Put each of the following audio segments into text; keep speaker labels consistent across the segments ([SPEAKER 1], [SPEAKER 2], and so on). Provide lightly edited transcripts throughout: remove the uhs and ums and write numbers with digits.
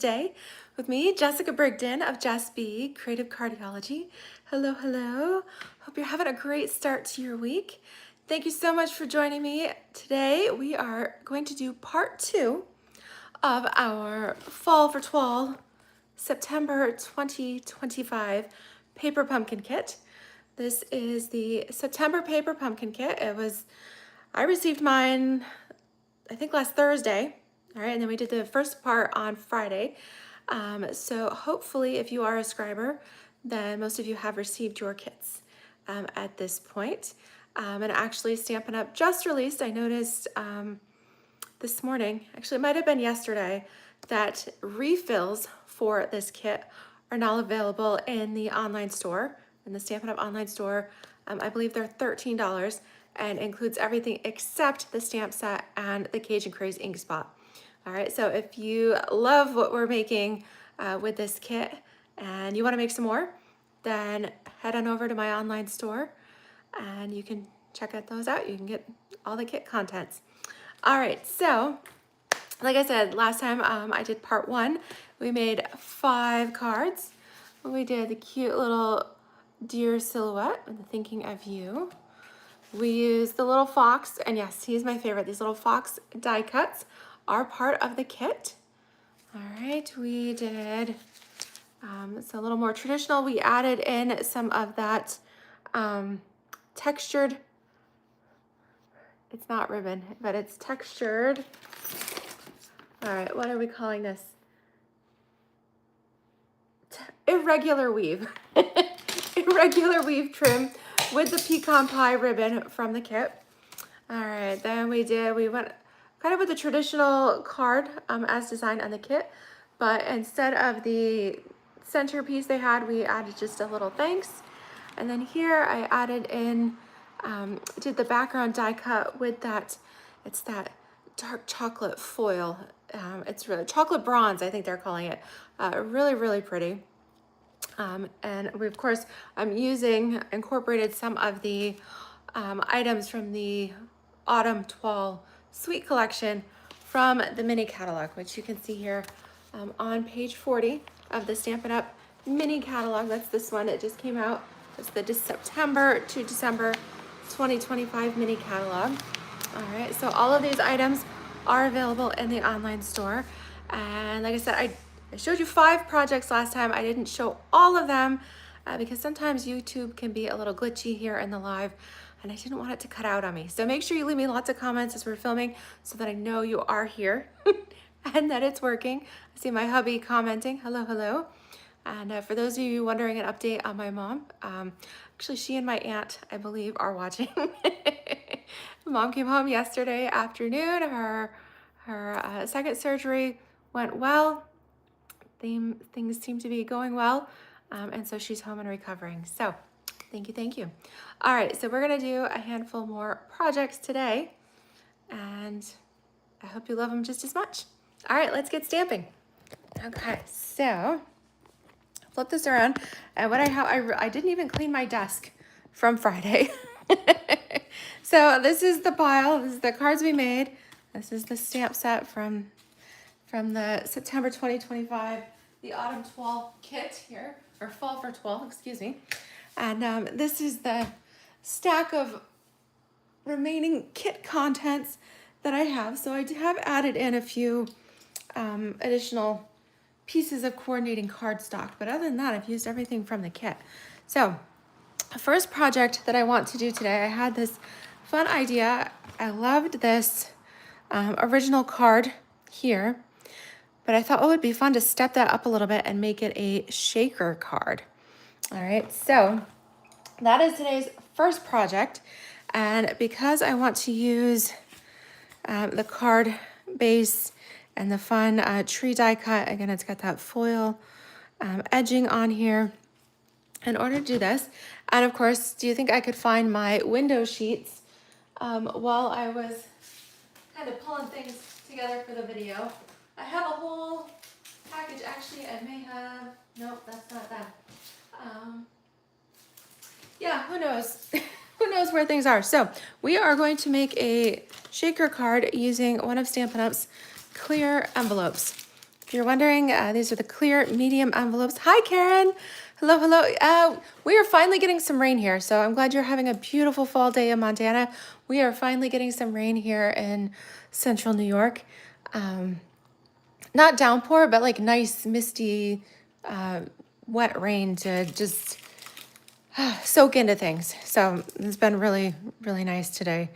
[SPEAKER 1] Day with me, Jessica Brigden of JessBCreativeCardiology. Hello, hello. Hope you're having a great start to your week. Thank you so much for joining me. Today we are going to do part 2 of our Fall for Toile September 2025 paper pumpkin kit. This is the September paper pumpkin kit. I received mine, I think last Thursday. All right, and then we did the first part on Friday. So hopefully if you are a scriber, then most of you have received your kits at this point. And actually Stampin' Up! Just released, I noticed this morning, actually it might have been yesterday, that refills for this kit are now available in the online store, in the Stampin' Up! Online store. I believe they're $13 and includes everything except the stamp set and the Cajun Craze ink spot. All right, so if you love what we're making with this kit and you want to make some more, then head on over to my online store and you can check those out. You can get all the kit contents. All right, so like I said, last time I did part 1. We made 5 cards. We did the cute little deer silhouette with the thinking of you. We used the little fox, and yes, he's my favorite. These little fox die cuts are part of the kit. All right, we did, it's a little more traditional. We added in some of that textured, it's not ribbon, but it's textured. All right, what are we calling this? Irregular weave. Irregular weave trim with the pecan pie ribbon from the kit. All right, then we went kind of with the traditional card as designed on the kit, but instead of the centerpiece they had, we added just a little thanks. And then here I added in, did the background die cut with that, it's that dark chocolate foil. It's really chocolate bronze, I think they're calling it. Really, really pretty. And we, of course, incorporated some of the items from the Autumn Toile Sweet Collection from the mini catalog, which you can see here on page 40 of the Stampin' Up! Mini catalog. That's this one. It just came out. It's the September to December 2025 mini catalog. All right, so all of these items are available in the online store. And like I said, I showed you 5 projects last time. I didn't show all of them because sometimes YouTube can be a little glitchy here in the live, and I didn't want it to cut out on me. So make sure you leave me lots of comments as we're filming so that I know you are here and that it's working. I see my hubby commenting, hello, hello. And for those of you wondering, an update on my mom. Actually, she and my aunt, I believe, are watching. Mom came home yesterday afternoon. Her second surgery went well. Things seem to be going well. And so she's home and recovering. So thank you, thank you. All right, so we're gonna do a handful more projects today, and I hope you love them just as much. All right, let's get stamping. Okay, so flip this around, and what I didn't even clean my desk from Friday. So this is the pile, this is the cards we made. This is the stamp set from the September 2025, the Autumn Toile kit here, or Fall for Toile, excuse me. And this is the stack of remaining kit contents that I have. So I have added in a few additional pieces of coordinating cardstock, but other than that, I've used everything from the kit. So the first project that I want to do today, I had this fun idea. I loved this original card here, but I thought, oh, it'd be fun to step that up a little bit and make it a shaker card. All right, so that is today's first project. And because I want to use the card base and the fun tree die cut, again, it's got that foil edging on here. In order to do this, and of course, do you think I could find my window sheets while I was kind of pulling things together for the video? I have a whole package. Actually, I may have, nope, that's not that. Yeah, who knows? Who knows where things are? So we are going to make a shaker card using one of Stampin' Up's clear envelopes. If you're wondering, these are the clear medium envelopes. Hi, Karen. Hello, hello. We are finally getting some rain here, so I'm glad you're having a beautiful fall day in Montana. We are finally getting some rain here in central New York. Not downpour, but like nice, misty, wet rain to just soak into things. So it's been really, really nice today.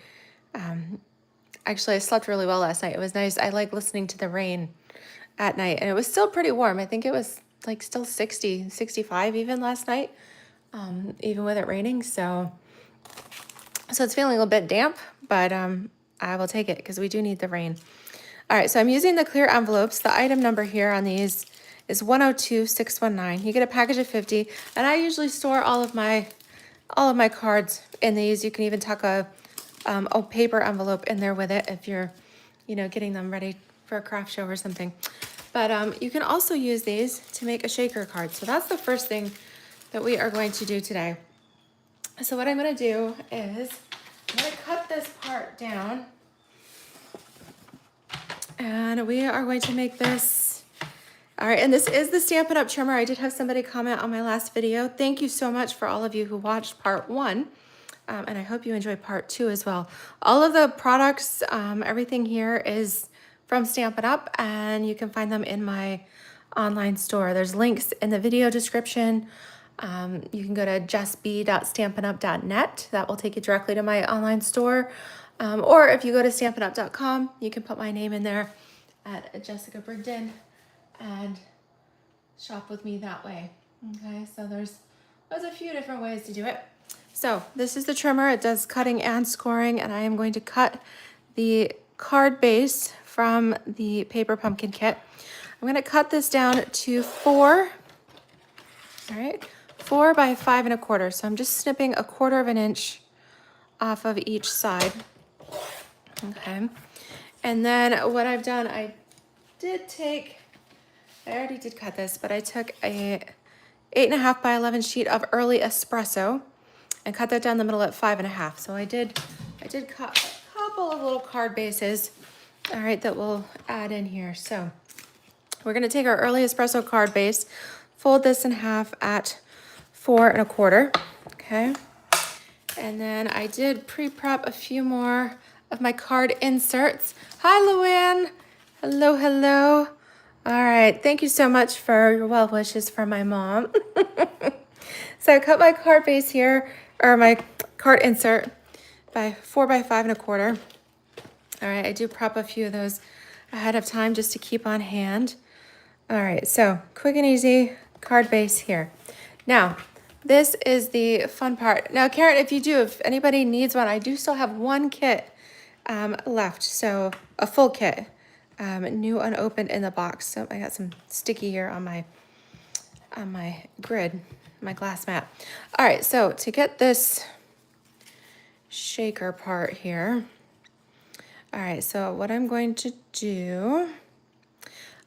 [SPEAKER 1] Actually, I slept really well last night. It was nice. I like listening to the rain at night, and it was still pretty warm. I think it was like still 60, 65 even last night, even with it raining. So it's feeling a little bit damp, but I will take it because we do need the rain. All right, so I'm using the clear envelopes. The item number here on these is 102619. You get a package of 50, and I usually store all of my cards in these. You can even tuck a paper envelope in there with it if you're, getting them ready for a craft show or something. But you can also use these to make a shaker card. So that's the first thing that we are going to do today. So what I'm going to do is I'm going to cut this part down, and we are going to make this. All right, and this is the Stampin' Up! Trimmer. I did have somebody comment on my last video. Thank you so much for all of you who watched part 1. And I hope you enjoy part 2 as well. All of the products, everything here is from Stampin' Up! And you can find them in my online store. There's links in the video description. You can go to JessB.stampinup.net. That will take you directly to my online store. Or if you go to stampinup.com, you can put my name in there at Jessica Brigden and shop with me that way. Okay, so there's a few different ways to do it. So this is the trimmer. It does cutting and scoring, and I am going to cut the card base from the paper pumpkin kit. I'm going to cut this down to 4, all right, 4 by 5 1/4. So I'm just snipping 1/4 of an inch off of each side. Okay, and then what I've done, I already did cut this, but I took a 8.5 by 11 sheet of early espresso and cut that down the middle at 5.5. So I did cut a couple of little card bases, all right, that we'll add in here. So we're gonna take our early espresso card base, fold this in half at 4 1/4, okay? And then I did pre-prep a few more of my card inserts. Hi, Luann. Hello, hello. All right, thank you so much for your well wishes for my mom. So I cut my card base here, or my card insert, by 4 by 5 1/4. All right, I do prep a few of those ahead of time just to keep on hand. All right, so quick and easy card base here. Now, this is the fun part. Now, Karen, if anybody needs one, I do still have one kit left, so a full kit. New unopened in the box. So I got some sticky here on my grid, my glass mat. All right, so to get this shaker part here, all right, so what I'm going to do,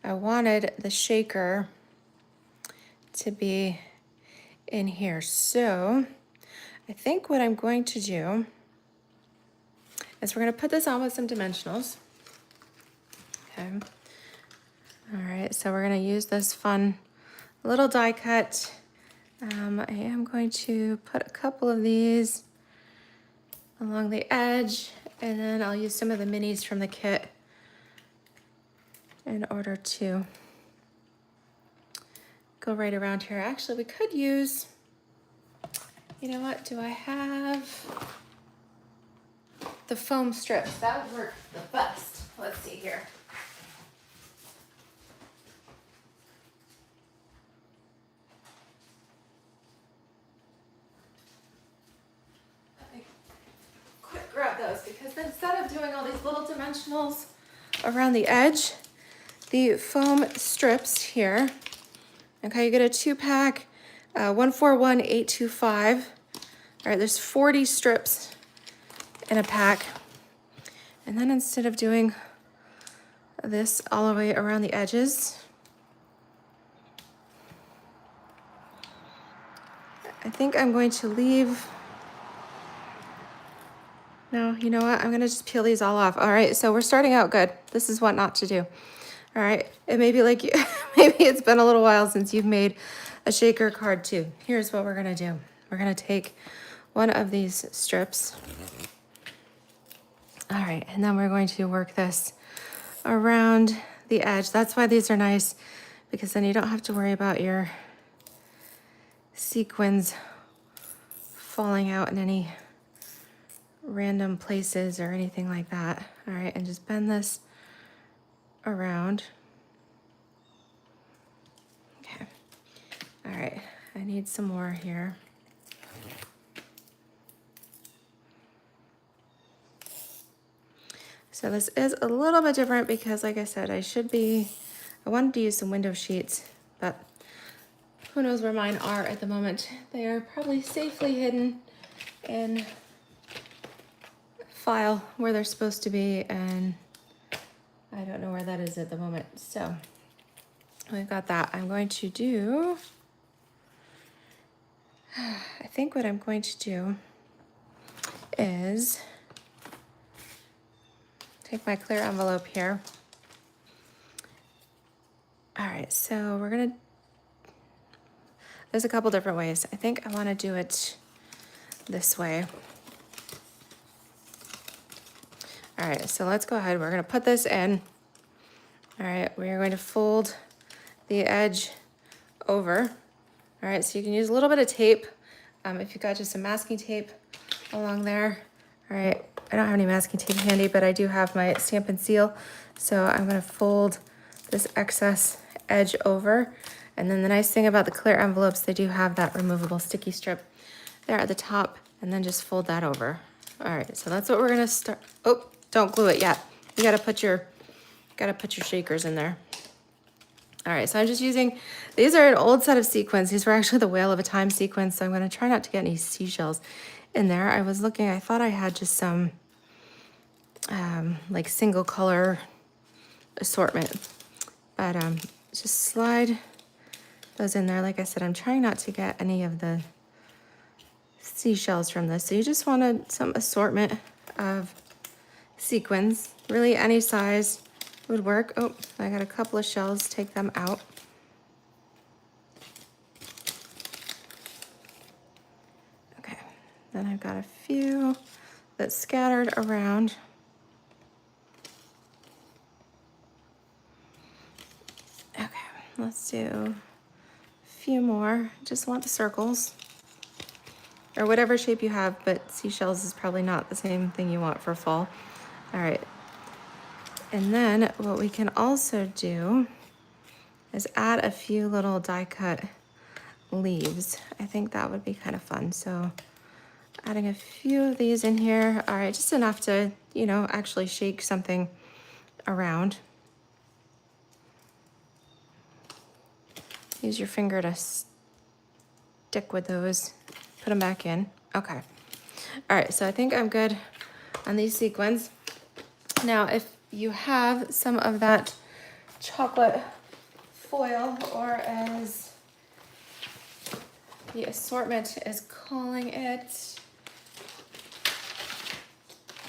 [SPEAKER 1] I wanted the shaker to be in here. So I think what I'm going to do is we're going to put this on with some dimensionals. Okay. All right, so we're going to use this fun little die cut. I am going to put a couple of these along the edge, and then I'll use some of the minis from the kit in order to go right around here. Actually, we could use, you know what, do I have the foam strips? That would work the best. Let's see here. Grab those, because instead of doing all these little dimensionals around the edge, the foam strips here, okay, you get a 2-pack, 141825. All right, there's 40 strips in a pack. And then instead of doing this all the way around the edges, I think I'm going to leave. No, you know what? I'm gonna just peel these all off. All right, so we're starting out good. This is what not to do. All All right, it may be like you, maybe it's been a little while since you've made a shaker card too. Here's what we're gonna do. We're gonna take one of these strips. All right, and then we're going to work this around the edge. That's why these are nice, because then you don't have to worry about your sequins falling out in any random places or anything like that. All right, and just bend this around. Okay. All right, I need some more here. So this is a little bit different because, like I said, I wanted to use some window sheets, but who knows where mine are at the moment. They are probably safely hidden in file where they're supposed to be, and I don't know where that is at the moment. So we've got that. I'm going to do, I think what I'm going to do is take my clear envelope here. All right, so there's a couple different ways. I think I want to do it this way. All right, so let's go ahead. We're going to put this in. All right, we're going to fold the edge over. All right, so you can use a little bit of tape if you've got just some masking tape along there. All right, I don't have any masking tape handy, but I do have my Stampin' Seal. So I'm going to fold this excess edge over. And then the nice thing about the clear envelopes, they do have that removable sticky strip there at the top, and then just fold that over. All right, so that's what we're gonna start. Oh, don't glue it yet. You gotta put your shakers in there. All right, so I'm just using, these are an old set of sequins. These were actually the Whale of a Time sequins, so I'm gonna try not to get any seashells in there. I was looking, I thought I had just some like single color assortment, but just slide those in there. Like I said, I'm trying not to get any of the seashells from this. So you just wanted some assortment of sequins. Really any size would work. Oh, I got a couple of shells, take them out. Okay, then I've got a few that's scattered around. Okay, let's do a few more. Just want the circles, or whatever shape you have, but seashells is probably not the same thing you want for fall. All right. And then what we can also do is add a few little die cut leaves. I think that would be kind of fun. So adding a few of these in here. All right, just enough to, you know, actually shake something around. Use your finger to stick with those, put them back in. Okay. All right, so I think I'm good on these sequins. Now, if you have some of that chocolate foil, or as the assortment is calling it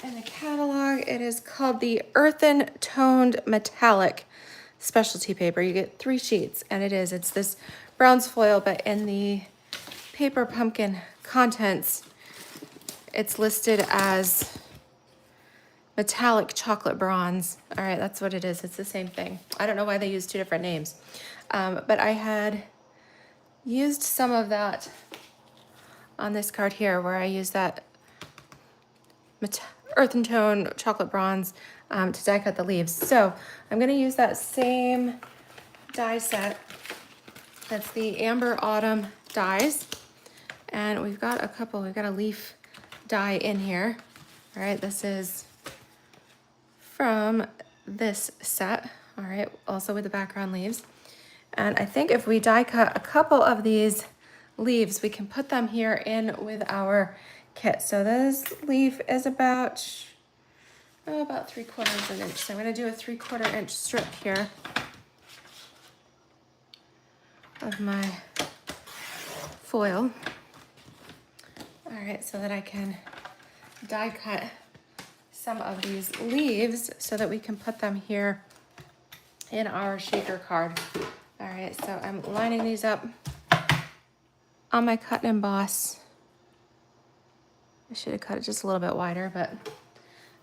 [SPEAKER 1] in the catalog, it is called the Earthen Toned Metallic Specialty Paper. You get 3 sheets, and it's this bronze foil, but in the paper pumpkin contents, it's listed as metallic chocolate bronze. All right, that's what it is. It's the same thing. I don't know why they use 2 different names, but I had used some of that on this card here, where I used that earthen tone chocolate bronze to die cut the leaves. So I'm going to use that same die set. That's the Amber Autumn dies, and we've got a leaf die in here. All right, this is from this set. All right, also with the background leaves. And I think if we die cut a couple of these leaves, we can put them here in with our kit. So this leaf is about 3/4 inch. So I'm gonna do a 3/4 inch strip here of my foil. All right, so that I can die cut some of these leaves so that we can put them here in our shaker card. All right, so I'm lining these up on my cut and emboss. I should have cut it just a little bit wider, but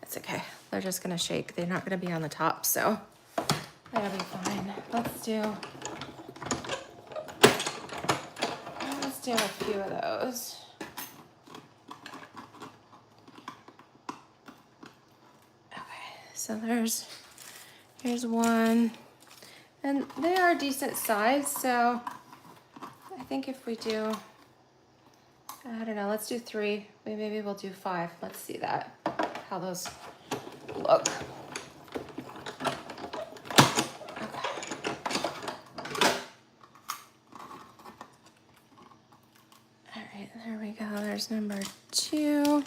[SPEAKER 1] it's okay. They're just gonna shake. They're not gonna be on the top, so that'll be fine. Let's do a few of those. Okay, so here's one. And they are a decent size, so I think if we do, I don't know, let's do 3. Maybe we'll do 5. Let's see how those look. Okay. All right, there we go. There's number 2.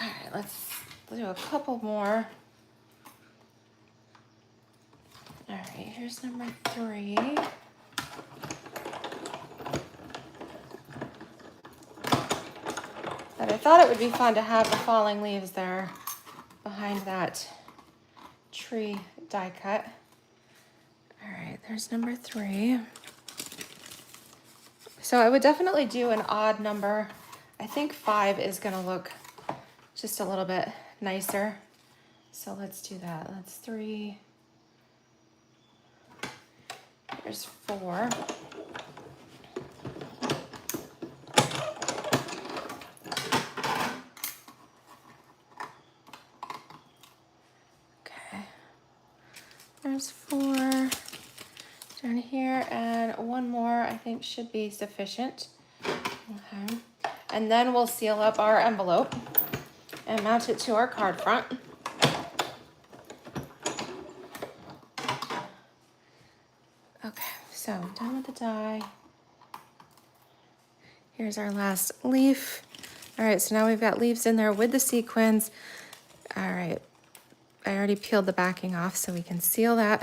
[SPEAKER 1] All right, let's do a couple more. All right, here's number 3. But I thought it would be fun to have the falling leaves there behind that tree die cut. All right, there's number 3. So I would definitely do an odd number. I think 5 is gonna look just a little bit nicer. So let's do that. That's 3. Here's 4. Okay. There's 4 down here, and one more I think should be sufficient. Okay. And then we'll seal up our envelope and mount it to our card front. Okay, so done with the die. Here's our last leaf. All right, so now we've got leaves in there with the sequins. All right, I already peeled the backing off so we can seal that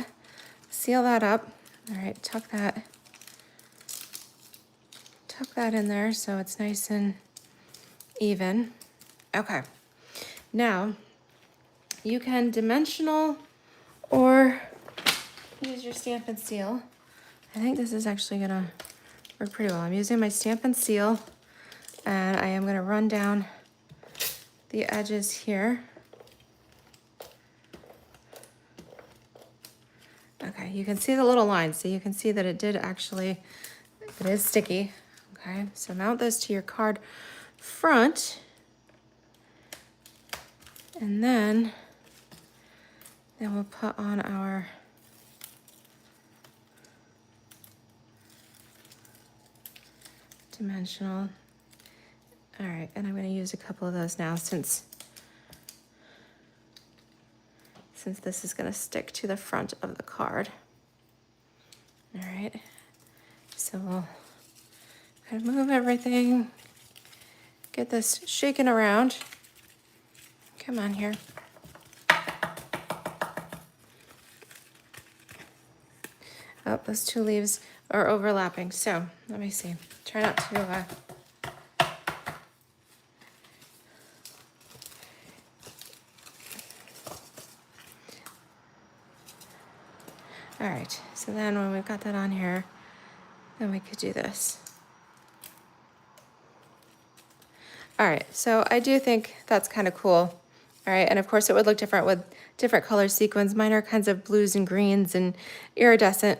[SPEAKER 1] up. All right, tuck that in there so it's nice and even. Okay, now you can dimensional or use your Stampin' Seal. I think this is actually gonna work pretty well. I'm using my Stampin' Seal, and I am gonna run down the edges here. Okay, you can see the little lines, so you can see that it is sticky. Okay, so mount this to your card front, and then we'll put on our dimensional. All right, and I'm going to use a couple of those now since this is going to stick to the front of the card. All right, so we'll kind of move everything, get this shaken around. Come on here. Oh, those 2 leaves are overlapping, so let me see. Try not to all right, so then when we've got that on here, then we could do this. All right, so I do think that's kind of cool. All right, and of course it would look different with different color sequins. Mine are kinds of blues and greens and iridescent,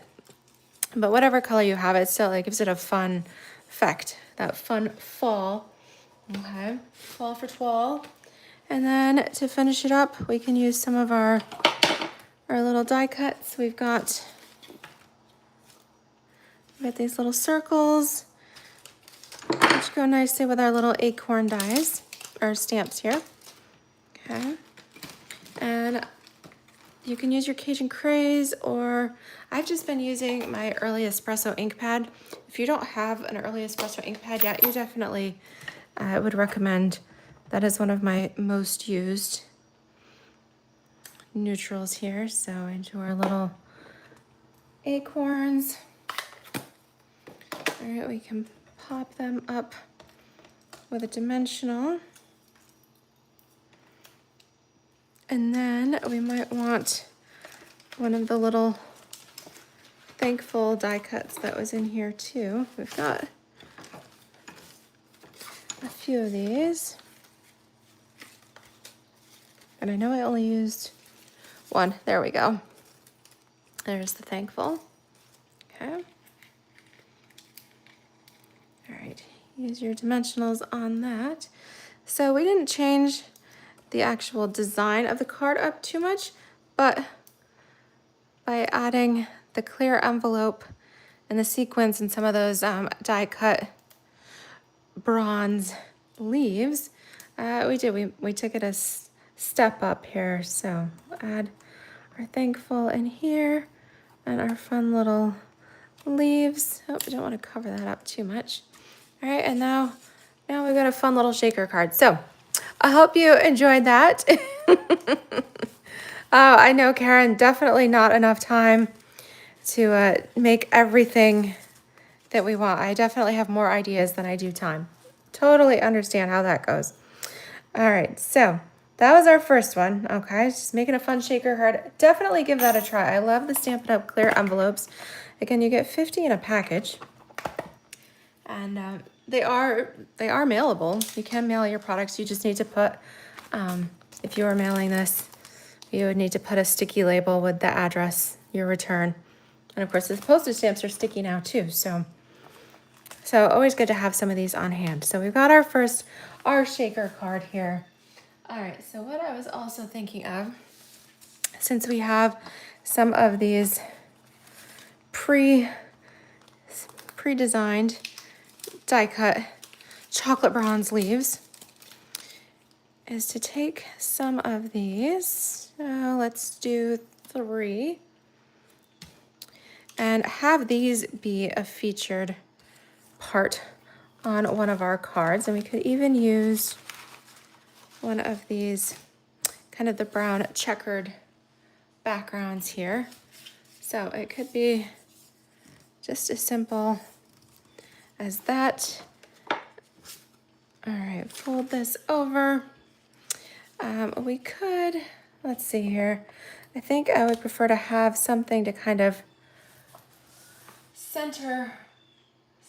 [SPEAKER 1] but whatever color you have, it still gives it a fun effect, that fun fall. Okay, fall for toile. And then to finish it up, we can use some of our little die cuts. We've got these little circles, which go nicely with our little acorn dies, or stamps here. Okay, and you can use your Cajun Craze, or I've just been using my early espresso ink pad. If you don't have an early espresso ink pad yet, you definitely would recommend. That is one of my most used neutrals here. So into our little acorns. All right, we can pop them up with a dimensional. And then we might want one of the little thankful die cuts that was in here too. We've got a few of these. And I know I only used one. There we go. There's the thankful. Okay. All right, use your dimensionals on that. So we didn't change the actual design of the card up too much, but by adding the clear envelope and the sequins and some of those die cut bronze leaves, we took it a step up here. So we'll add our thankful in here and our fun little leaves. Oh, I don't want to cover that up too much. All right, and now we've got a fun little shaker card. So I hope you enjoyed that. I know, Karen, definitely not enough time to make everything that we want. I definitely have more ideas than I do time. Totally understand how that goes. All right, so that was our first one. Okay, just making a fun shaker card. Definitely give that a try. I love the Stampin' Up! Clear envelopes. Again, you get 50 in a package. And they are mailable. You can mail your products. You just need to put, if you are mailing this, you would need to put a sticky label with the address, your return. And of course, the postage stamps are sticky now too. So always good to have some of these on hand. So we've got our shaker card here. All right, so what I was also thinking of, since we have some of these pre-designed die cut chocolate bronze leaves, is to take some of these, let's do 3, and have these be a featured part on one of our cards. And we could even use one of these, kind of the brown checkered backgrounds here. So it could be just as simple as that. All right, fold this over. We could, let's see here. I think I would prefer to have something to kind of center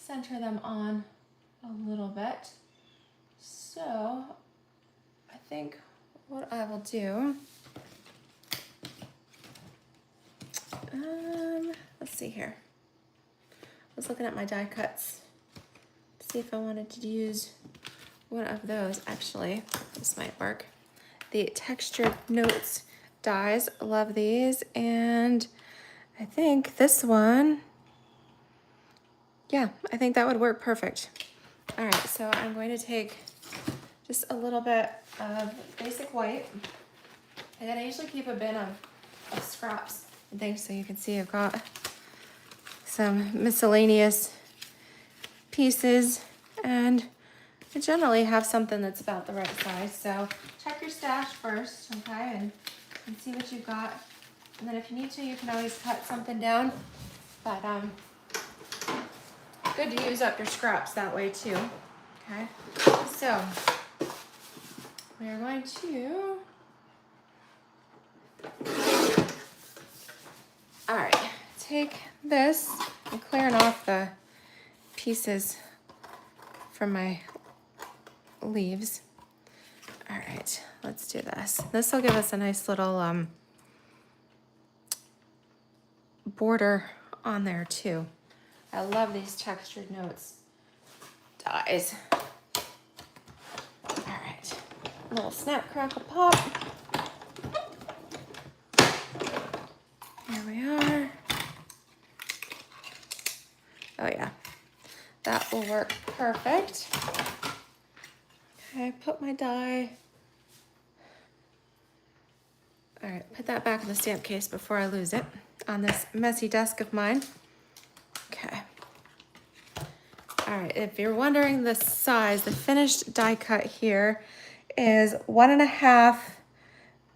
[SPEAKER 1] them on a little bit. So I think what I will do, let's see here. I was looking at my die cuts to see if I wanted to use one of those. Actually, this might work. The Textured Notes dies, love these. And I think this one, yeah, I think that would work perfect. All right, so I'm going to take just a little bit of basic white. And then I usually keep a bin of scraps and things, so you can see I've got some miscellaneous pieces, and I generally have something that's about the right size. So check your stash first, okay, and see what you've got. And then if you need to, you can always cut something down. But good to use up your scraps that way too. Okay, so we are going to, all right, take this. I'm clearing off the pieces from my leaves. All right, let's do this. This will give us a nice little border on there too. I love these Textured Notes dies. All right, a little snap, crackle, pop. Here we are. Oh yeah, that will work perfect. Okay, put my die. All right, put that back in the stamp case before I lose it on this messy desk of mine. Okay. All right, if you're wondering the size, the finished die cut here is 1.5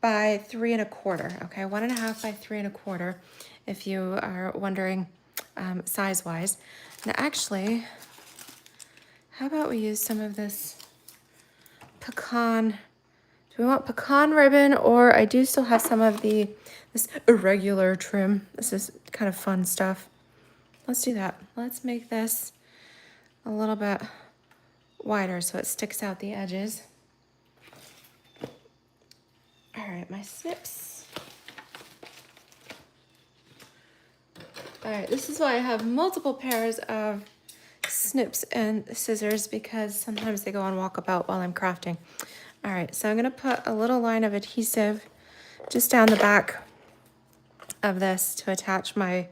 [SPEAKER 1] by 3 1/4. Okay, 1.5 by 3 1/4. If you are wondering size-wise. Now, actually, how about we use some of this pecan? Do we want pecan ribbon, or I do still have some of this irregular trim. This is kind of fun stuff. Let's do that. Let's make this a little bit wider so it sticks out the edges. All right, my snips. All right, this is why I have multiple pairs of snips and scissors, because sometimes they go on walkabout while I'm crafting. All right, so I'm gonna put a little line of adhesive just down the back of this to attach my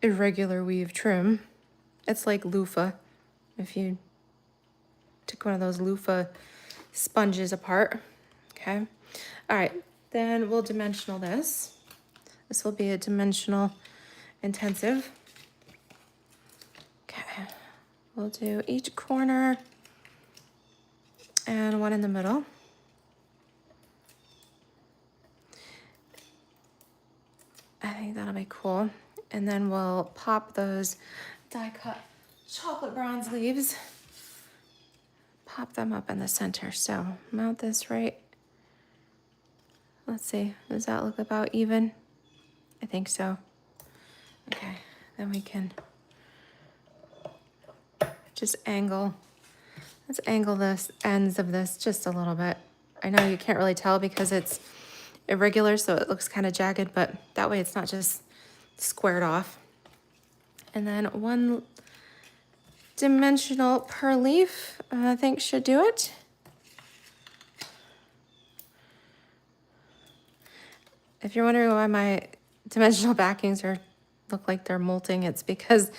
[SPEAKER 1] irregular weave trim. It's like loofah. If you took one of those loofah sponges apart, okay? All right, then we'll dimensional this. This will be a dimensional intensive. Okay, we'll do each corner and one in the middle. I think that'll be cool. And then we'll pop those die cut chocolate bronze leaves, pop them up in the center. So mount this right. Let's see, does that look about even? I think so. Okay, then we can just angle, let's angle this ends of this just a little bit. I know you can't really tell because it's irregular, so it looks kind of jagged, but that way it's not just squared off. And then one dimensional per leaf, I think should do it. If you're wondering why my dimensional backings look like they're molting, it's because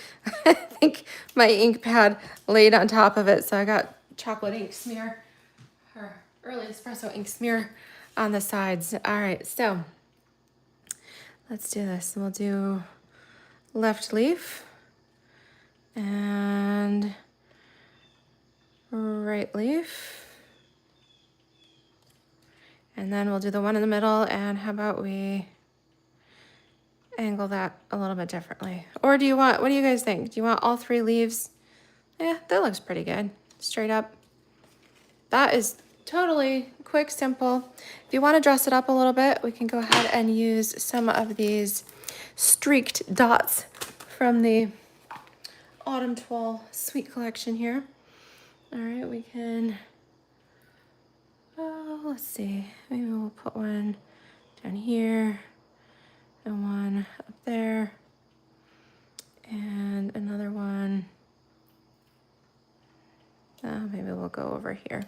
[SPEAKER 1] I think my ink pad laid on top of it, so I got chocolate ink smear, or early espresso ink smear on the sides. All right, so let's do this. We'll do left leaf and right leaf. And then we'll do the one in the middle, and how about we angle that a little bit differently? Or do you want, what do you guys think? Do you want all three leaves? Yeah, that looks pretty good. Straight up. That is totally quick, simple. If you want to dress it up a little bit, we can go ahead and use some of these streaked dots from the Autumn Toile Sweet Collection here. All right, we can, let's see, maybe we'll put one down here and one up there and another one. Maybe we'll go over here.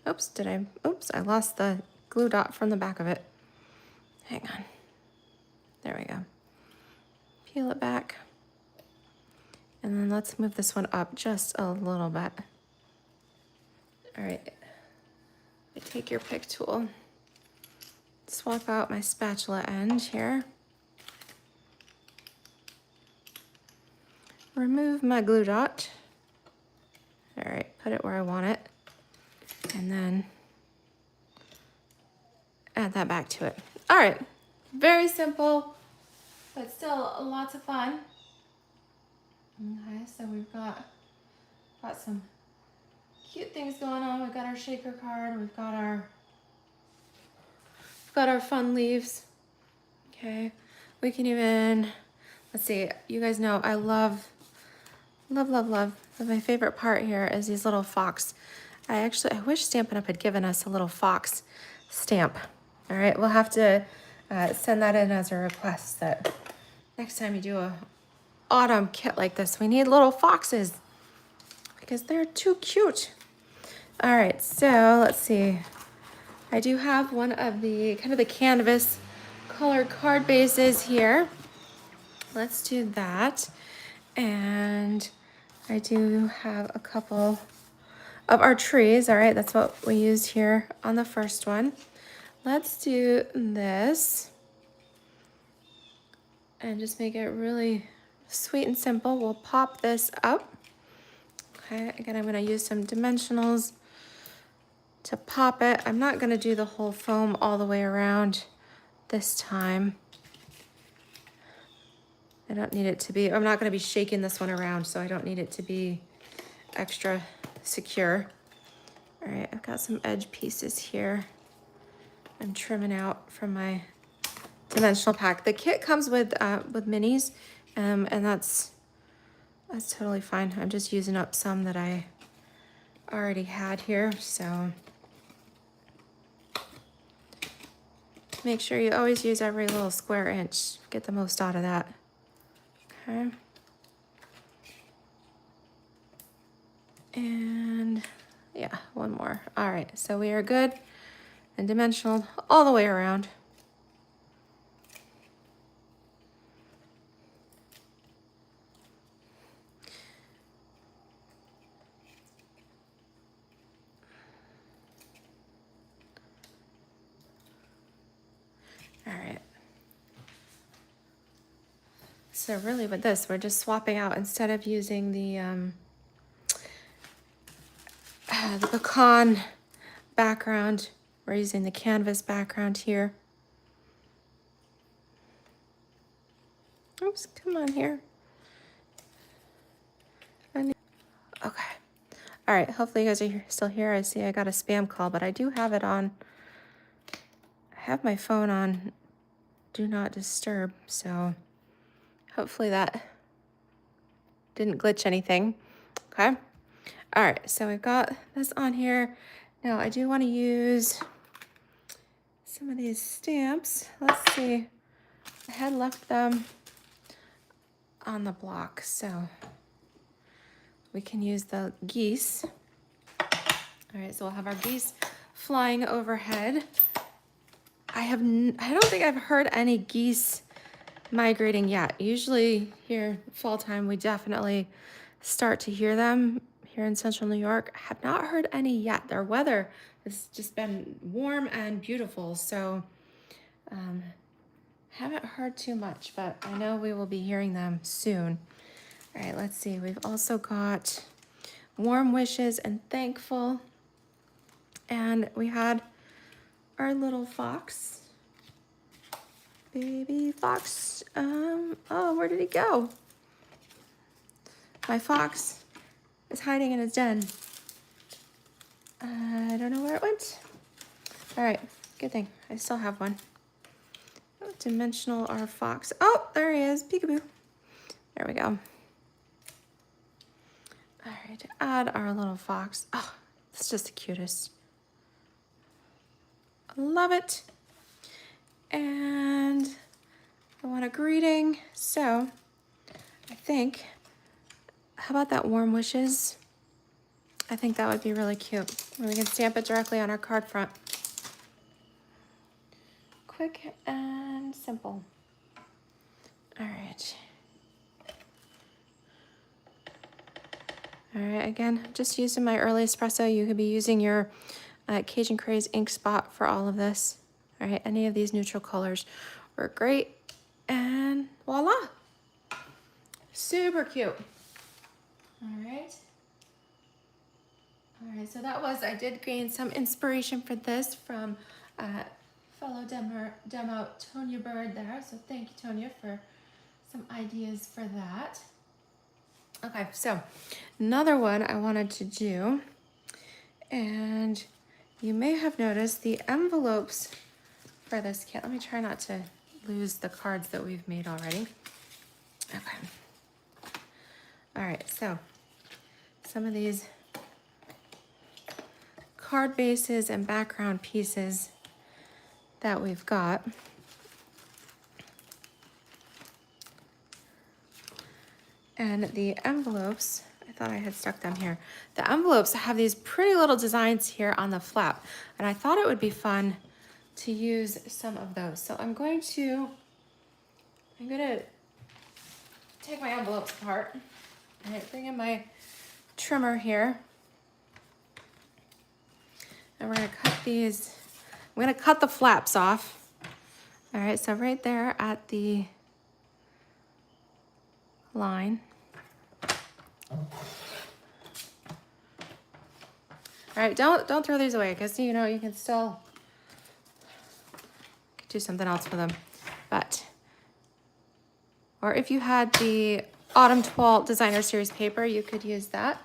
[SPEAKER 1] Oops, I lost the glue dot from the back of it. Hang on. There we go. Peel it back. And then let's move this one up just a little bit. All right, take your pick tool. Swap out my spatula end here. Remove my glue dot. All right, put it where I want it. And then add that back to it. All right, very simple, but still lots of fun. Okay, so we've got some cute things going on. We've got our shaker card, we've got our fun leaves. Okay, we can even, let's see, you guys know I love. My favorite part here is these little fox. I wish Stampin' Up! Had given us a little fox stamp. All right, we'll have to send that in as a request that next time you do a autumn kit like this, we need little foxes because they're too cute. All right, so let's see. I do have one of the kind of the canvas colored card bases here. Let's do that. And I do have a couple of our trees. All right, that's what we used here on the first one. Let's do this and just make it really sweet and simple. We'll pop this up. Okay, again, I'm gonna use some dimensionals to pop it. I'm not gonna do the whole foam all the way around this time. I don't need it to be, I'm not gonna be shaking this one around, so I don't need it to be extra secure. All right, I've got some edge pieces here I'm trimming out from my dimensional pack. The kit comes with minis, and that's totally fine. I'm just using up some that I already had here, so make sure you always use every little square inch. Get the most out of that. Okay. And yeah, one more. All right, so we are good and dimensional all the way around. All right. So really with this, we're just swapping out, instead of using the pecan background, we're using the canvas background here. Oops, come on here. Okay. All right, hopefully you guys are still here. I see I got a spam call, but I do have it on. I have my phone on Do Not Disturb, so hopefully that didn't glitch anything. Okay. All right, so we've got this on here. Now I do want to use some of these stamps. Let's see. I had left them on the block, so we can use the geese. All right, so we'll have our geese flying overhead. I don't think I've heard any geese migrating yet. Usually here fall time, we definitely start to hear them here in central New York. I have not heard any yet. Their weather has just been warm and beautiful, so haven't heard too much, but I know we will be hearing them soon. All right, let's see. We've also got Warm Wishes and Thankful. And we had our little fox. Baby fox. Oh, where did he go? My fox is hiding in his den. I don't know where it went. All right, good thing. I still have one. Oh, dimensional our fox. Oh, there he is. Peekaboo. There we go. All right, to add our little fox. Oh, it's just the cutest. I love it. And I want a greeting. So I think, how about that Warm Wishes? I think that would be really cute. We can stamp it directly on our card front. Quick and simple. All right. All right, again, just using my early espresso. You could be using your Cajun Craze ink spot for all of this. All right, any of these neutral colors work great. And voila. Super cute. All right. All right, so that was, I did gain some inspiration for this from fellow demo Tonya Bird there. So thank you, Tonya, for some ideas for that. Okay, so another one I wanted to do, and you may have noticed the envelopes for this kit. Let me try not to lose the cards that we've made already. Okay. All right, so some of these card bases and background pieces that we've got. And the envelopes, I thought I had stuck them here. The envelopes have these pretty little designs here on the flap, and I thought it would be fun to use some of those. So I'm gonna take my envelopes apart. All right, bring in my trimmer here. And we're gonna cut these, I'm gonna cut the flaps off. All right, so right there at the line. All right, don't throw these away, because you know you can still do something else with them. But, or if you had the Autumn Toile Designer Series paper, you could use that.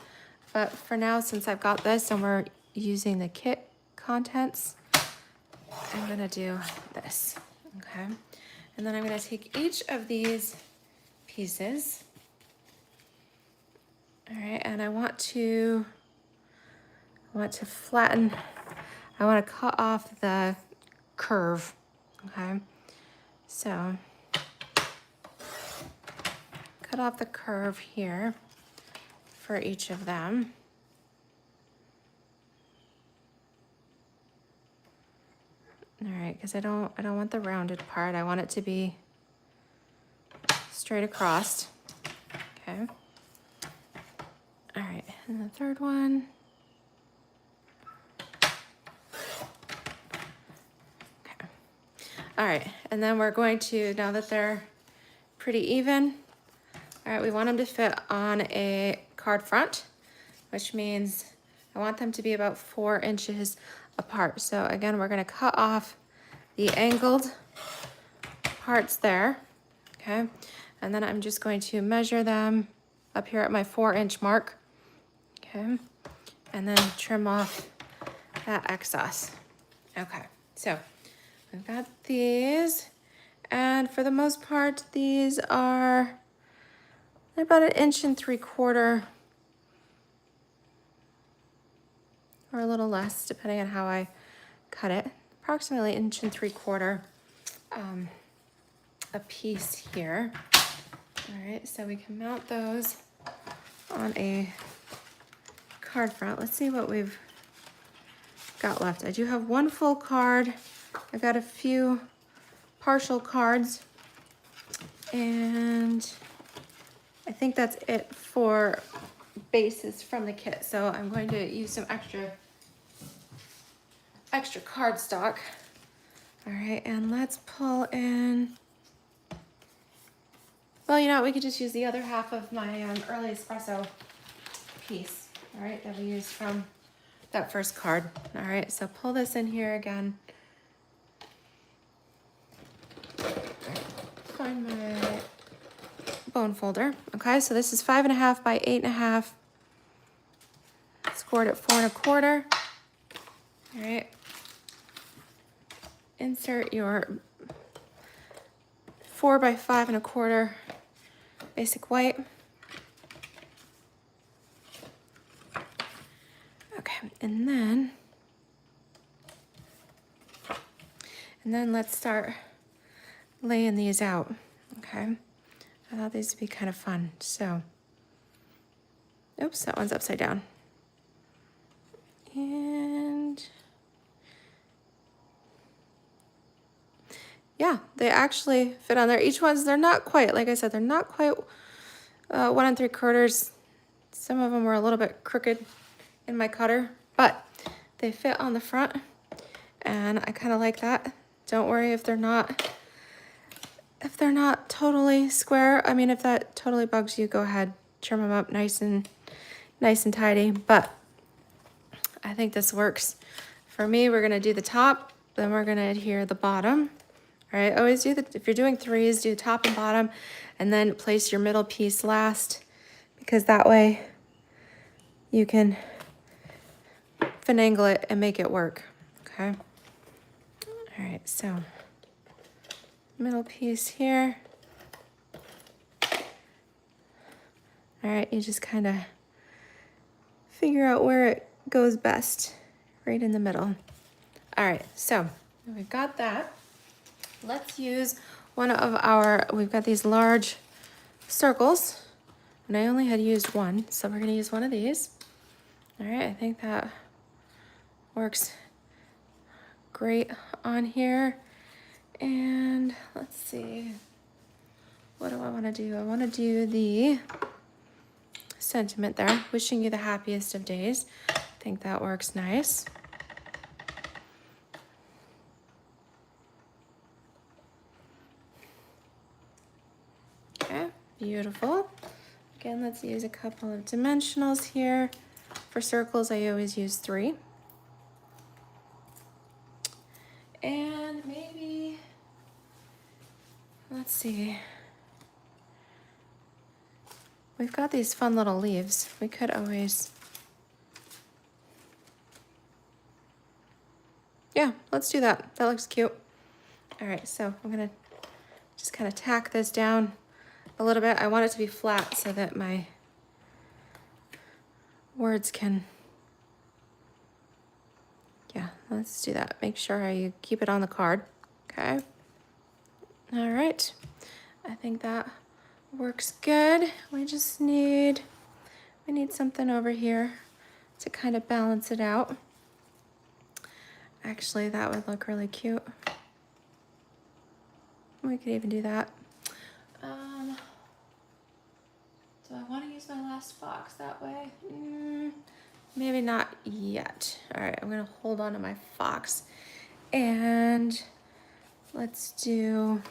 [SPEAKER 1] But for now, since I've got this and we're using the kit contents, I'm gonna do this, okay? And then I'm gonna take each of these pieces, all right, and I want to flatten, I want to cut off the curve, okay? So cut off the curve here for each of them. All right, because I don't want the rounded part. I want it to be straight across. Okay. All right, and the third one. Okay. All right, and then we're going to, now that they're pretty even, all right, we want them to fit on a card front, which means I want them to be about 4 inches apart. So again, we're gonna cut off the angled parts there, okay? And then I'm just going to measure them up here at my 4-inch mark, okay? And then trim off that excess. Okay, so I've got these, and for the most part, these are, they're about 1.75 inches or a little less, depending on how I cut it. Approximately 1.75 inches a piece here. All right, so we can mount those on a card front. Let's see what we've got left. I do have one full card. I've got a few partial cards, and I think that's it for bases from the kit. So I'm going to use some extra cardstock. All right, and let's pull in, well, you know what, we could just use the other half of my early espresso piece, all right, that we used from that first card. All right, so pull this in here again. Find my bone folder. Okay, so this is 5.5 by 8.5. Scored at 4.25. All right. Insert your 4 by 5.25 basic white. Okay, and then let's start laying these out. Okay, I thought these would be kind of fun. So, oops, that one's upside down. And yeah, they actually fit on there. Each one's, they're not quite, like I said, they're not quite 1 3/4. Some of them were a little bit crooked in my cutter, but they fit on the front, and I kind of like that. Don't worry if they're not totally square. I mean, if that totally bugs you, go ahead, trim them up nice and tidy. But I think this works. For me, we're gonna do the top, then we're gonna adhere the bottom. All right, always do if you're doing 3s, do top and bottom, and then place your middle piece last, because that way you can finagle it and make it work, okay? All right, so middle piece here. All right, you just kind of figure out where it goes best, right in the middle. All right, so we've got that. Let's use one of our, we've got these large circles, and I only had used one, so we're gonna use one of these. All right, I think that works great on here. And let's see, what do I wanna do? I wanna do the sentiment there, wishing you the happiest of days. I think that works nice. Okay, beautiful. Again, let's use a couple of dimensionals here. For circles, I always use 3. And maybe, let's see. We've got these fun little leaves. We could always Yeah, let's do that. That looks cute. All right, so I'm gonna just kind of tack this down a little bit. I want it to be flat so that my words can, yeah, let's do that. Make sure I keep it on the card, okay? All right, I think that works good. We need something over here to kind of balance it out. Actually, that would look really cute. We could even do that. Do I want to use my last fox that way? Maybe not yet. All right, I'm gonna hold on to my fox. And let's do,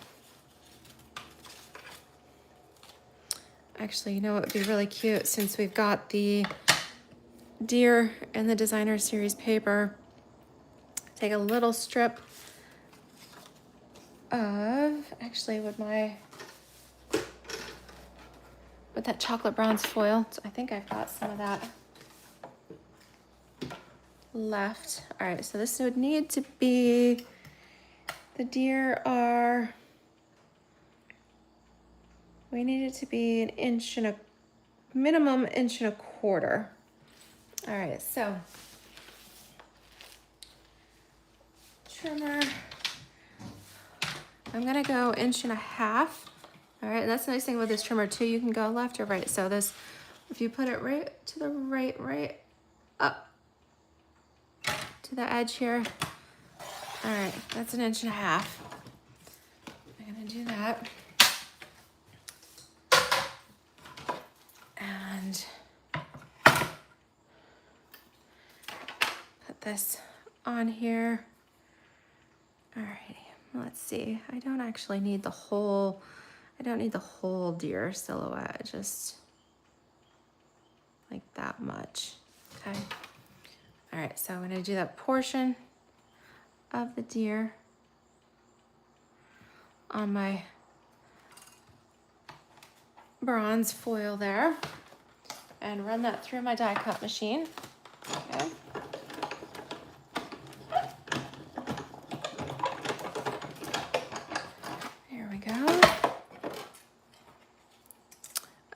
[SPEAKER 1] actually, you know what would be really cute, since we've got the deer and the designer series paper, take a little strip of, actually with that chocolate bronze foil, I think I've got some of that left. All right, so this would need to be, the deer are, we need it to be an inch and a, minimum inch and a quarter. All right, so trimmer, I'm gonna go 1.5 inches. All right, and that's the nice thing with this trimmer too, you can go left or right. So this, if you put it right to the right up to the edge here. All right, that's 1.5 inches. I'm gonna do that. And put this on here. All right, let's see. I don't actually need the whole, I don't need the whole deer silhouette, just like that much, okay? All right, so I'm gonna do that portion of the deer on my bronze foil there and run that through my die cut machine, okay? There we go.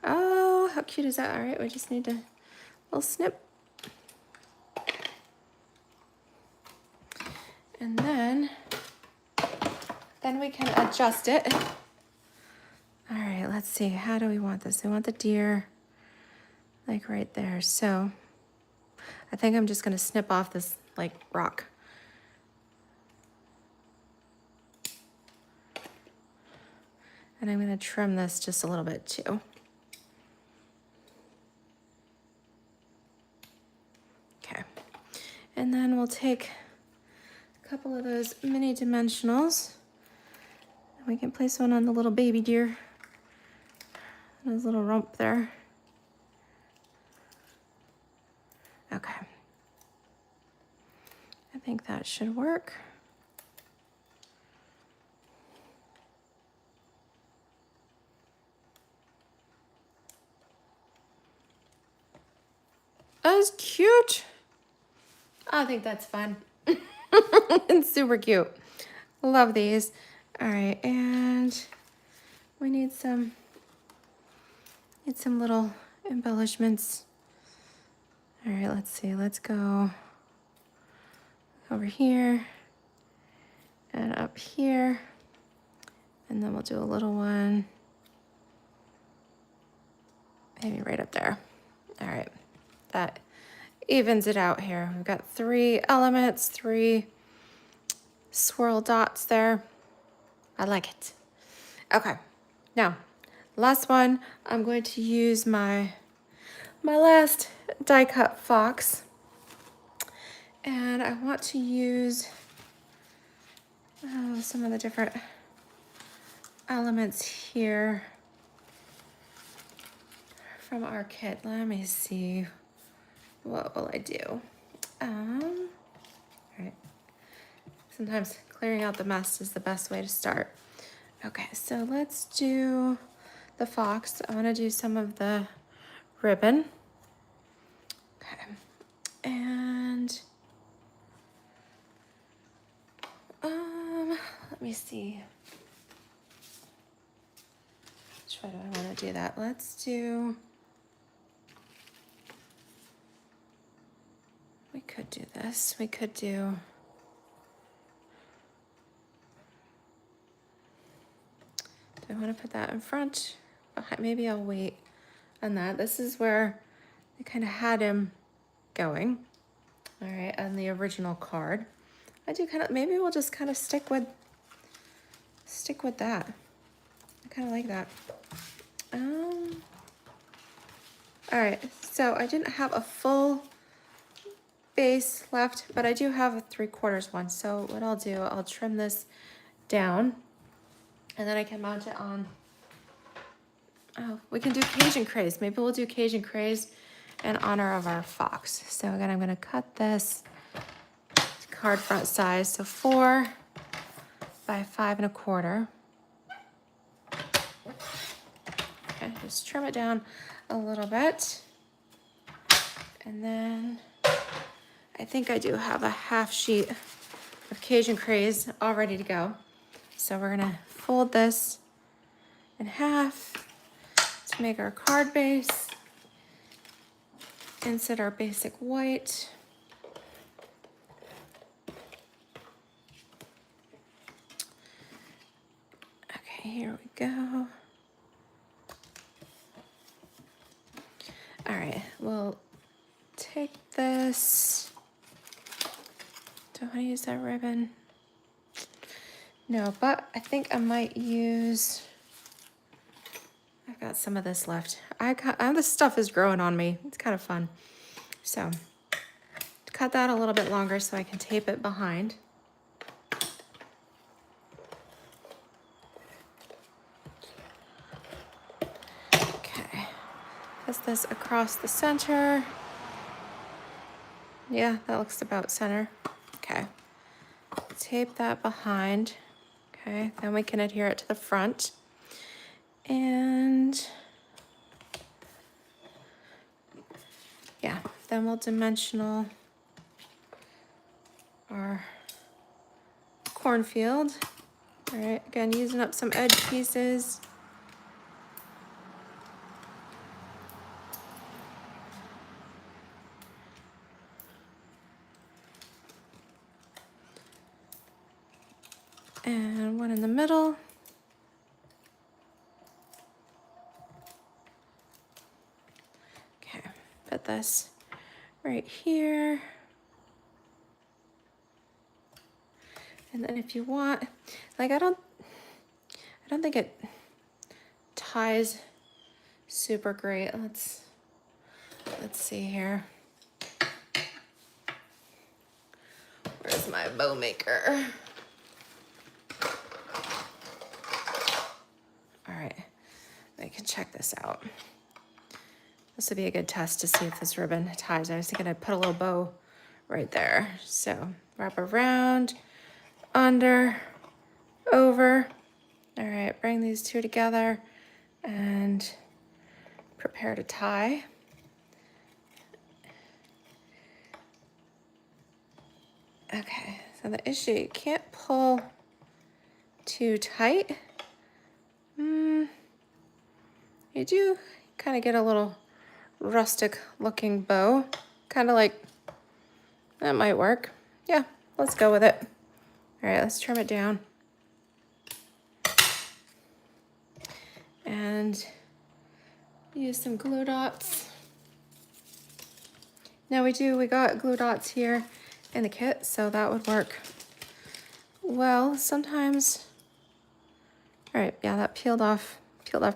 [SPEAKER 1] Oh, how cute is that? All right, we just need a little snip. And then we can adjust it. All right, let's see, how do we want this? We want the deer like right there. So I think I'm just gonna snip off this like rock. And I'm gonna trim this just a little bit too. Okay, and then we'll take a couple of those mini dimensionals. We can place one on the little baby deer, his little rump there. Okay, I think that should work. That's cute. I think that's fun. It's super cute. Love these. All right, and we need some little embellishments. All right, let's see. Let's go over here and up here, and then we'll do a little one maybe right up there. All right, that evens it out here. We've got 3 elements, 3 swirl dots there. I like it. Okay, now last one, I'm going to use my last die cut fox, and I want to use some of the different elements here from our kit. Let me see, what will I do? All right, sometimes clearing out the mess is the best way to start. Okay, so let's do the fox. I want to do some of the ribbon. Okay, and let me see. Which way do I want to do that? Let's do, we could do this. We could do, do I want to put that in front? Maybe I'll wait on that. This is where I kind of had him going. All right, on the original card. I do kind of, maybe we'll just kind of stick with that. I kind of like that. All right, so I didn't have a full base left, but I do have a 3/4 one. So what I'll do, I'll trim this down and then I can mount it on. Oh, we can do Cajun Craze. Maybe we'll do Cajun Craze in honor of our fox. So again, I'm gonna cut this card front size, so 4 by 5 1/4. Okay, just trim it down a little bit. And then I think I do have a half sheet of Cajun Craze all ready to go. So we're gonna fold this in half to make our card base. Insert our basic white. Okay, here we go. All right, we'll take this. Do I want to use that ribbon? No, but I think I might use, I've got some of this left. This stuff is growing on me. It's kind of fun. So cut that a little bit longer so I can tape it behind. Okay, pass this across the center. Yeah, that looks about center. Okay, tape that behind. Okay, then we can adhere it to the front. And yeah, then we'll dimensional our cornfield. All right, again, using up some edge pieces. And one in the middle. Okay, put this right here. And then if you want, like I don't think it ties super great. Let's see here. Where's my bow maker? All right, I can check this out. This would be a good test to see if this ribbon ties. I was thinking I'd put a little bow right there. So wrap around, under, over. All right, bring these two together and prepare to tie. Okay, so the issue, you can't pull too tight. You do kind of get a little rustic looking bow, kind of like, that might work. Yeah, let's go with it. All right, let's trim it down. And use some glue dots. Now we got glue dots here in the kit, so that would work well. Sometimes, all right, yeah, that peeled off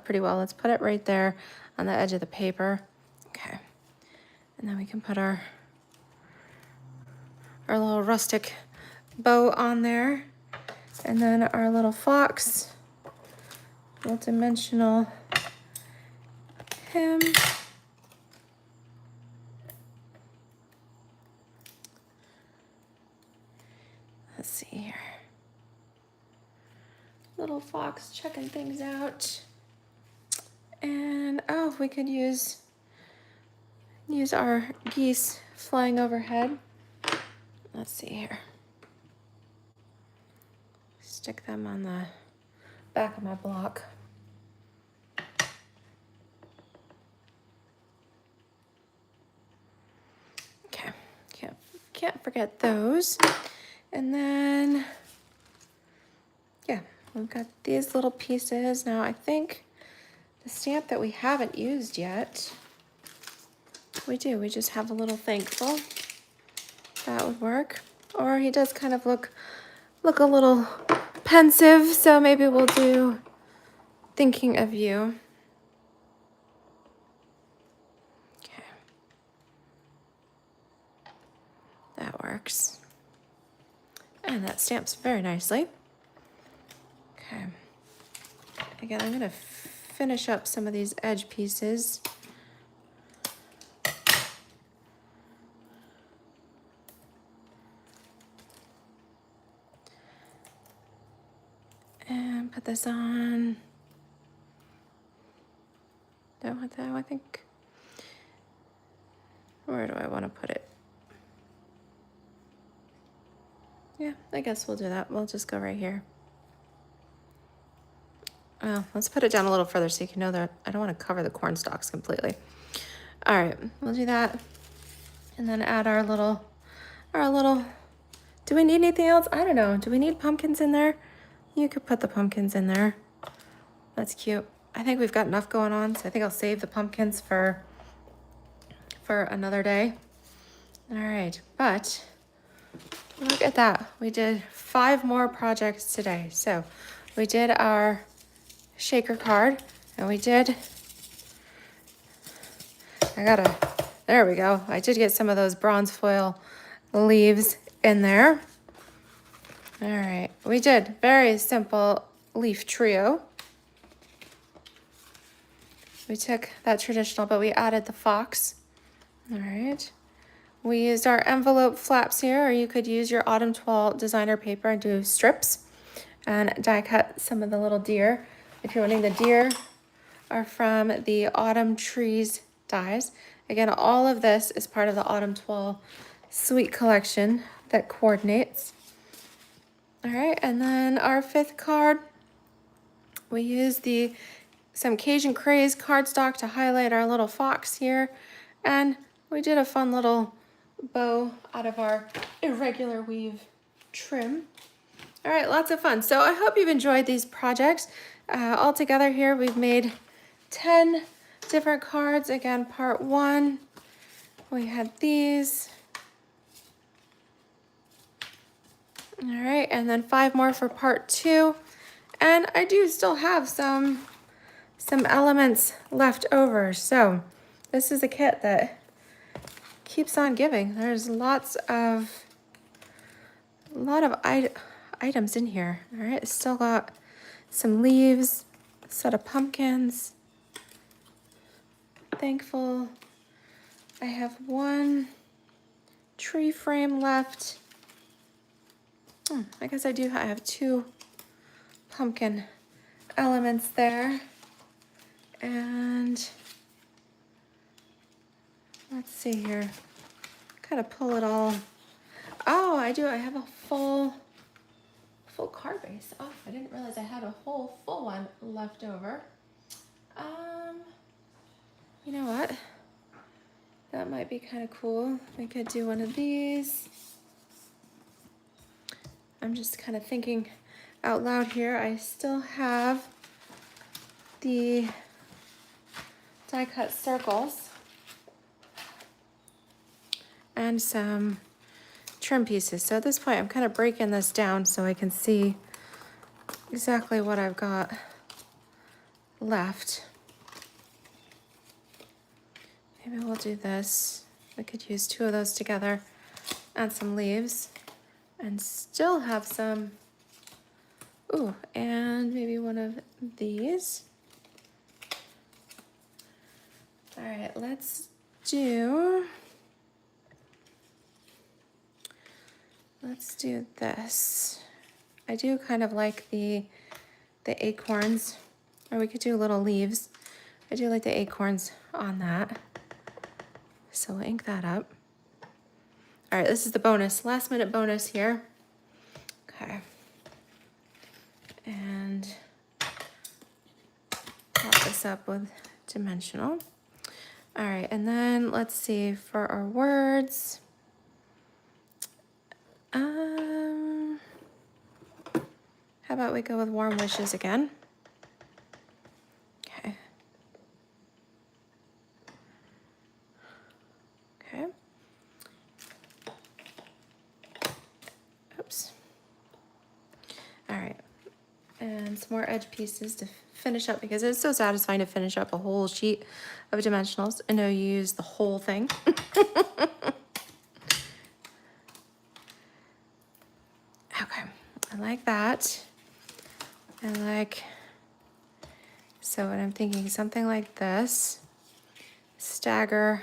[SPEAKER 1] pretty well. Let's put it right there on the edge of the paper. Okay, and then we can put our little rustic bow on there, and then our little fox. We'll dimensional him. Let's see here. Little fox checking things out. And oh, we could use our geese flying overhead. Let's see here. Stick them on the back of my block. Okay, can't forget those. And then, yeah, we've got these little pieces. Now I think the stamp that we haven't used yet, we just have a little thankful. That would work. Or he does kind of look a little pensive, so maybe we'll do thinking of you. Okay. That works. And that stamps very nicely. Okay. Again, I'm gonna finish up some of these edge pieces. And put this on. Don't want that, I think. Where do I want to put it? Yeah, I guess we'll do that. We'll just go right here. Well, let's put it down a little further so you can know that I don't want to cover the corn stalks completely. All right, we'll do that. And then add our little, do we need anything else? I don't know. Do we need pumpkins in there? You could put the pumpkins in there. That's cute. I think we've got enough going on, so I think I'll save the pumpkins for another day. All right, but look at that. We did 5 more projects today. So we did our shaker card, and we did, there we go. I did get some of those bronze foil leaves in there. All right, we did very simple leaf trio. We took that traditional, but we added the fox. All right. We used our envelope flaps here, or you could use your Autumn Toile designer paper and do strips and die cut some of the little deer. If you're wanting the deer are from the Autumn Trees dies. Again, all of this is part of the Autumn Toile Sweet collection that coordinates. All right, and then our 5th card, we used some Cajun Craze cardstock to highlight our little fox here, and we did a fun little bow out of our irregular weave trim. All right, lots of fun. So I hope you've enjoyed these projects. All together here, we've made 10 different cards. Again, part 1, we had these. All right, and then 5 more for part 2. And I do still have some elements left over. So this is a kit that keeps on giving. There's a lot of items in here. All right, still got some leaves, a set of pumpkins. Thankful. I have 1 tree frame left. I guess I have 2 pumpkin elements there. And let's see here. Kind of pull it all. Oh, I do. I have a full card base. Oh, I didn't realize I had a whole full one left over. You know what? That might be kind of cool. We could do one of these. I'm just kind of thinking out loud here. I still have the die cut circles and some trim pieces. So at this point, I'm kind of breaking this down so I can see exactly what I've got left. Maybe we'll do this. We could use 2 of those together, add some leaves, and still have some, ooh, and maybe one of these. All right, let's do this. I do kind of like the acorns, or we could do little leaves. I do like the acorns on that. So we'll ink that up. All right, this is the bonus, last minute bonus here. Okay. And pop this up with dimensional. All right, and then let's see for our words. How about we go with warm wishes again? Okay. Okay. Oops. All right. And some more edge pieces to finish up, because it's so satisfying to finish up a whole sheet of dimensionals. I know you use the whole thing. Okay, I like that. I like, so what I'm thinking, something like this. Stagger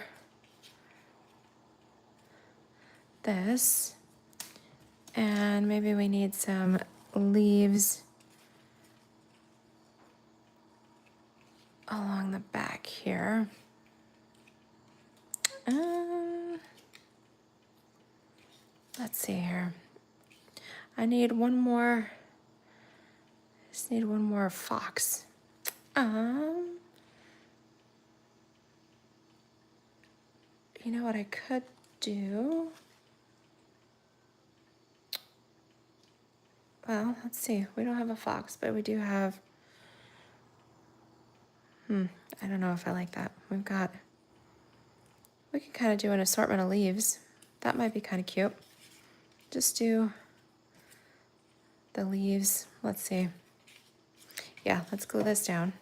[SPEAKER 1] this. And maybe we need some leaves along the back here. Let's see here. I need one more. Just need one more fox. You know what I could do? Well, let's see. We don't have a fox, but we do have. I don't know if I like that. We can kind of do an assortment of leaves. That might be kind of cute. Just do the leaves. Let's see. Yeah, let's glue this down.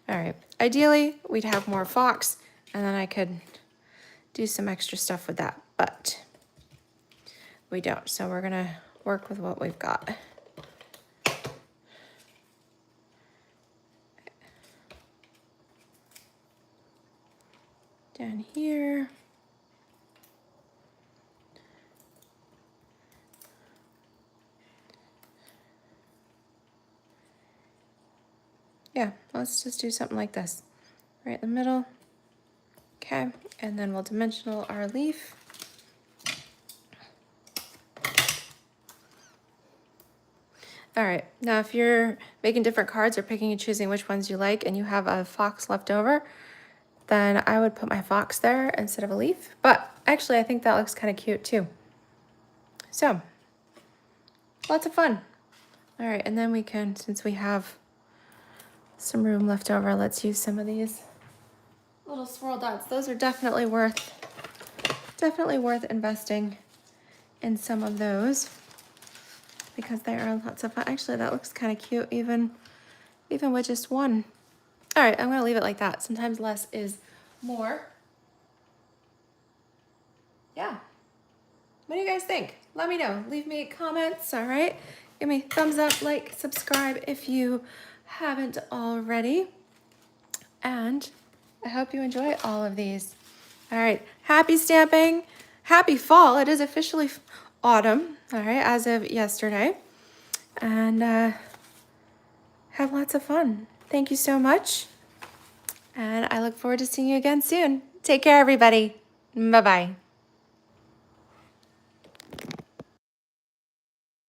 [SPEAKER 1] All right. Ideally, we'd have more fox, and then I could do some extra stuff with that, but we don't. So we're gonna work with what we've got. Down here. Yeah, let's just do something like this. Right in the middle. Okay, and then we'll dimensional our leaf. All right, now if you're making different cards or picking and choosing which ones you like and you have a fox left over, then I would put my fox there instead of a leaf. But actually, I think that looks kind of cute too. So, lots of fun. All right, and then we can, since we have some room left over, let's use some of these little swirl dots. Those are definitely worth investing in some of those, because they are lots of fun. Actually, that looks kind of cute even with just one. All right, I'm gonna leave it like that. Sometimes less is more. Yeah. What do you guys think? Let me know. Leave me comments, all right? Give me thumbs up, like, subscribe if you haven't already. And I hope you enjoy all of these. All right, happy stamping, happy fall. It is officially autumn, all right, as of yesterday. And have lots of fun. Thank you so much. And I look forward to seeing you again soon. Take care, everybody. Bye-bye.